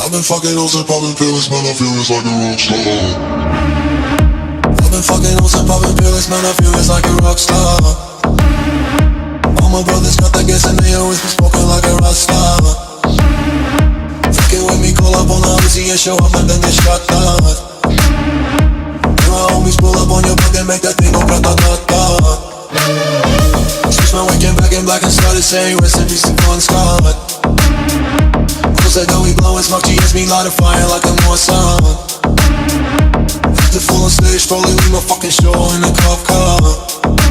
I've been fucking hoes and popping pills, man, I feel it's like a rock star. I've been fucking hoes and popping pills, man, I feel it's like a rock star. All my brothers got that gas and they always been smoking like a rock star. Fucking with me, call up on the Uzi and show up and then get shot down. And my homies pull up on your block and make that thing go grata-ta-ta. Switch my weekend back in black and started saying rest in peace to Bon Scott. Cause I know we blowin' smoke, GS me light a fire like a Mossad. The full on stage, probably leave my fucking show in a cop car.